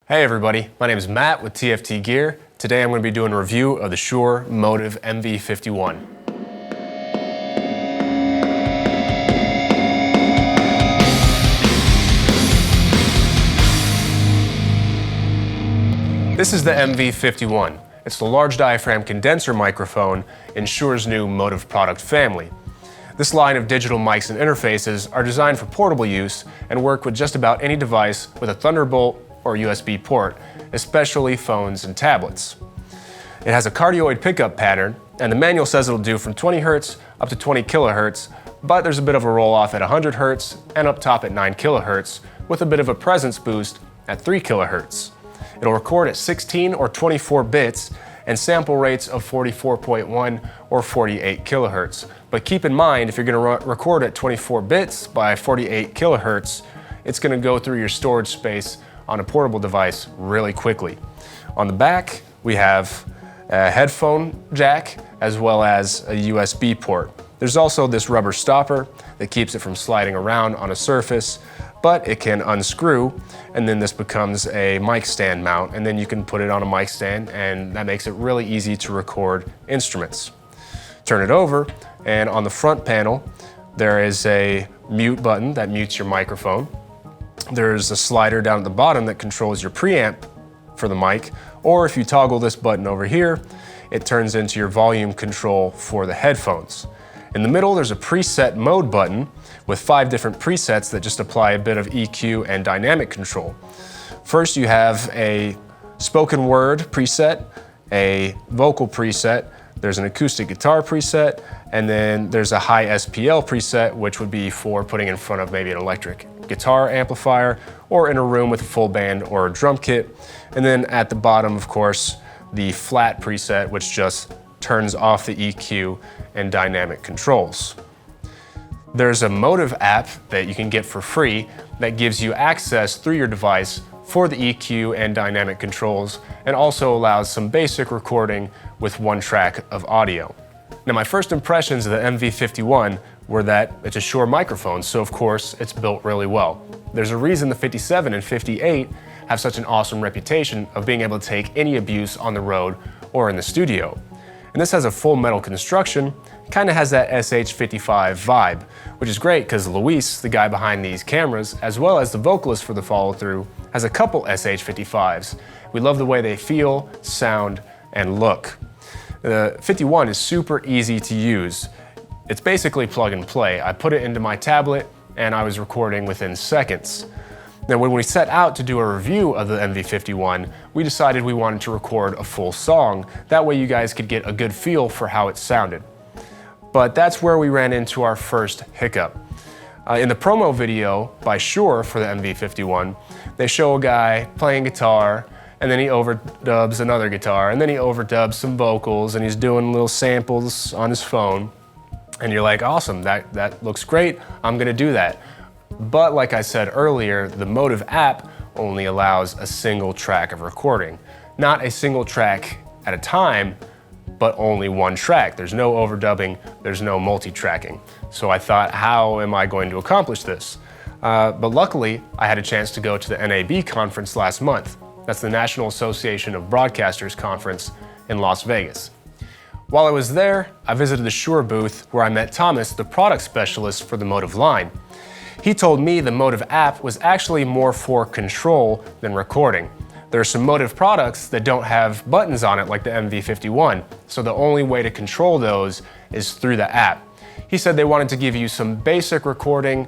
Hey everybody, my name is Matt with TFT Gear. Today I'm going to be doing a review of the Shure Motiv MV51. This is the MV51. It's the large diaphragm condenser microphone in Shure's new Motiv product family. This line of digital mics and interfaces are designed for portable use and work with just about any device with a Thunderbolt or USB port, especially phones and tablets. It has a cardioid pickup pattern, and the manual says it'll do from 20 Hz up to 20 kHz, but there's a bit of a roll-off at 100 Hz and up top at 9 kHz, with a bit of a presence boost at 3 kHz. It'll record at 16 or 24 bits and sample rates of 44.1 or 48 kHz. But keep in mind, if you're going to record at 24 bits by 48 kHz, it's going to go through your storage space on a portable device really quickly. On the back, we have a headphone jack as well as a USB port. There's also this rubber stopper that keeps it from sliding around on a surface, but it can unscrew, and then this becomes a mic stand mount, and then you can put it on a mic stand, and that makes it really easy to record instruments. Turn it over, and on the front panel, there is a mute button that mutes your microphone. There's a slider down at the bottom that controls your preamp for the mic, or if you toggle this button over here, it turns into your volume control for the headphones. In the middle, there's a preset mode button with 5 different presets that just apply a bit of EQ and dynamic control. First, you have a spoken word preset, a vocal preset, there's an acoustic guitar preset, and then there's a high SPL preset, which would be for putting in front of maybe an electric guitar amplifier or in a room with a full band or a drum kit. And then at the bottom, of course, the flat preset, which just turns off the EQ and dynamic controls. There's a Motiv app that you can get for free that gives you access through your device for the EQ and dynamic controls, and also allows some basic recording with 1 track of audio. Now, my first impressions of the MV51 were that it's a Shure microphone, so of course it's built really well. There's a reason the 57 and 58 have such an awesome reputation of being able to take any abuse on the road or in the studio. And this has a full metal construction, kind of has that SH55 vibe, which is great because Luis, the guy behind these cameras, as well as the vocalist for the follow-through, has a couple SH55s. We love the way they feel, sound, and look. The 51 is super easy to use. It's basically plug and play. I put it into my tablet and I was recording within seconds. Now, when we set out to do a review of the MV51, we decided we wanted to record a full song. That way you guys could get a good feel for how it sounded. But that's where we ran into our first hiccup. In the promo video by Shure for the MV51, they show a guy playing guitar, and then he overdubs another guitar, and then he overdubs some vocals, and he's doing little samples on his phone. And you're like, awesome, that looks great, I'm gonna do that. But like I said earlier, the Motiv app only allows a single track of recording. Not a single track at a time, but only 1 track. There's no overdubbing, there's no multi-tracking. So I thought, how am I going to accomplish this? But luckily, I had a chance to go to the NAB conference last month. That's the National Association of Broadcasters conference in Las Vegas. While I was there, I visited the Shure booth where I met Thomas, the product specialist for the Motiv line. He told me the Motiv app was actually more for control than recording. There are some Motiv products that don't have buttons on it like the MV51, so the only way to control those is through the app. He said they wanted to give you some basic recording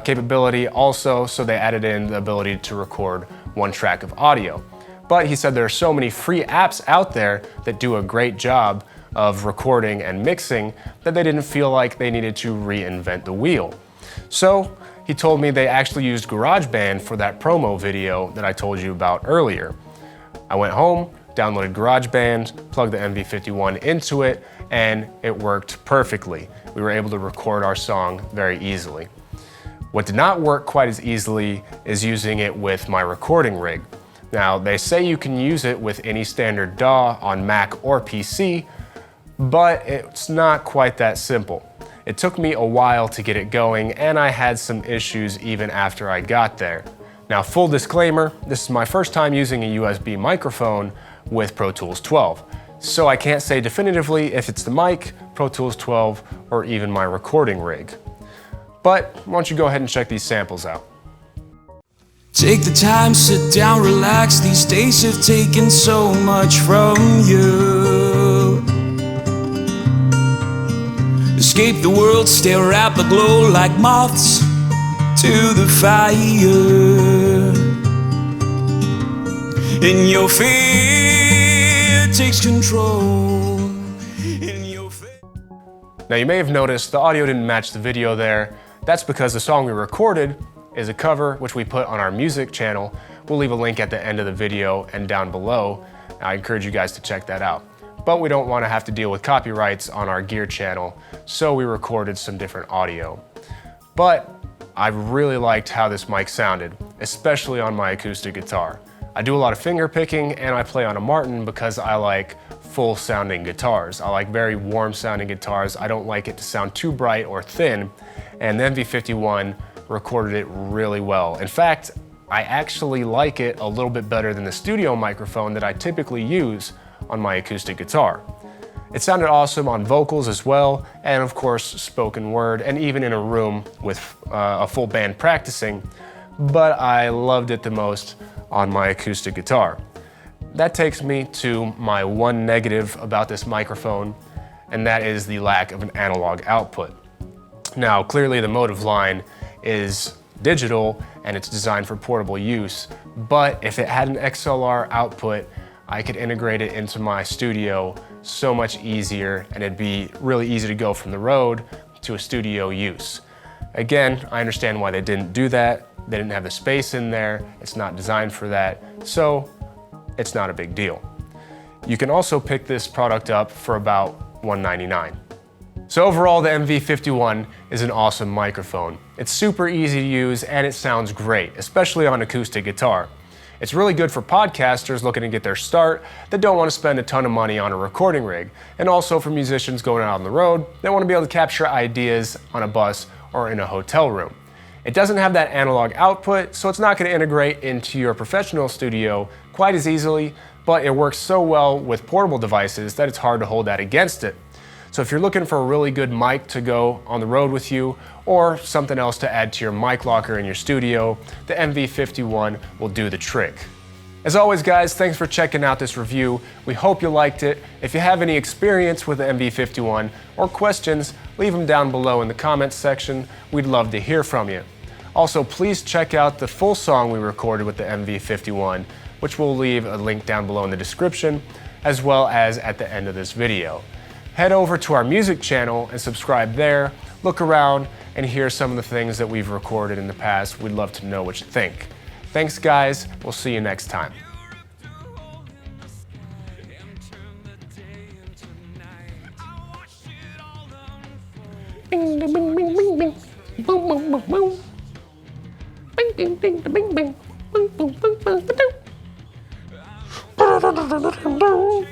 capability also, so they added in the ability to record 1 track of audio. But he said there are so many free apps out there that do a great job of recording and mixing that they didn't feel like they needed to reinvent the wheel. So he told me they actually used GarageBand for that promo video that I told you about earlier. I went home, downloaded GarageBand, plugged the MV51 into it, and it worked perfectly. We were able to record our song very easily. What did not work quite as easily is using it with my recording rig. Now, they say you can use it with any standard DAW on Mac or PC, but it's not quite that simple. It took me a while to get it going, and I had some issues even after I got there. Now, full disclaimer, this is my first time using a USB microphone with Pro Tools 12, so I can't say definitively if it's the mic, Pro Tools 12, or even my recording rig. But why don't you go ahead and check these samples out. Take the time, sit down, relax. These days have taken so much from you. Escape the world, stare at the glow like moths to the fire. And your fear takes control. Now, you may have noticed the audio didn't match the video there. That's because the song we recorded is a cover which we put on our music channel. We'll leave a link at the end of the video and down below. I encourage you guys to check that out. But we don't want to have to deal with copyrights on our gear channel, so we recorded some different audio. But I really liked how this mic sounded, especially on my acoustic guitar. I do a lot of finger picking and I play on a Martin because I like full sounding guitars. I like very warm sounding guitars. I don't like it to sound too bright or thin, and the MV51 recorded it really well. In fact, I actually like it a little bit better than the studio microphone that I typically use on my acoustic guitar. It sounded awesome on vocals as well, and of course spoken word, and even in a room with a full band practicing, but I loved it the most on my acoustic guitar. That takes me to my one negative about this microphone, and that is the lack of an analog output. Now, clearly the Motiv line is digital and it's designed for portable use, but if it had an XLR output, I could integrate it into my studio so much easier, and it'd be really easy to go from the road to a studio use. Again, I understand why they didn't do that. They didn't have the space in there. It's not designed for that, so it's not a big deal. You can also pick this product up for about $199. So overall, the MV51 is an awesome microphone. It's super easy to use and it sounds great, especially on acoustic guitar. It's really good for podcasters looking to get their start that don't want to spend a ton of money on a recording rig, and also for musicians going out on the road that want to be able to capture ideas on a bus or in a hotel room. It doesn't have that analog output, so it's not going to integrate into your professional studio quite as easily, but it works so well with portable devices that it's hard to hold that against it. So if you're looking for a really good mic to go on the road with you, or something else to add to your mic locker in your studio, the MV51 will do the trick. As always guys, thanks for checking out this review. We hope you liked it. If you have any experience with the MV51 or questions, leave them down below in the comments section. We'd love to hear from you. Also, please check out the full song we recorded with the MV51, which we'll leave a link down below in the description, as well as at the end of this video. Head over to our music channel and subscribe there. Look around and hear some of the things that we've recorded in the past. We'd love to know what you think. Thanks guys, we'll see you next time. Bing, bing, bing, bing, bing, bing. Boom, boom, boom, boom. Bing, ding, ding, bing, bing. Boom, boom, boom, boom, boom.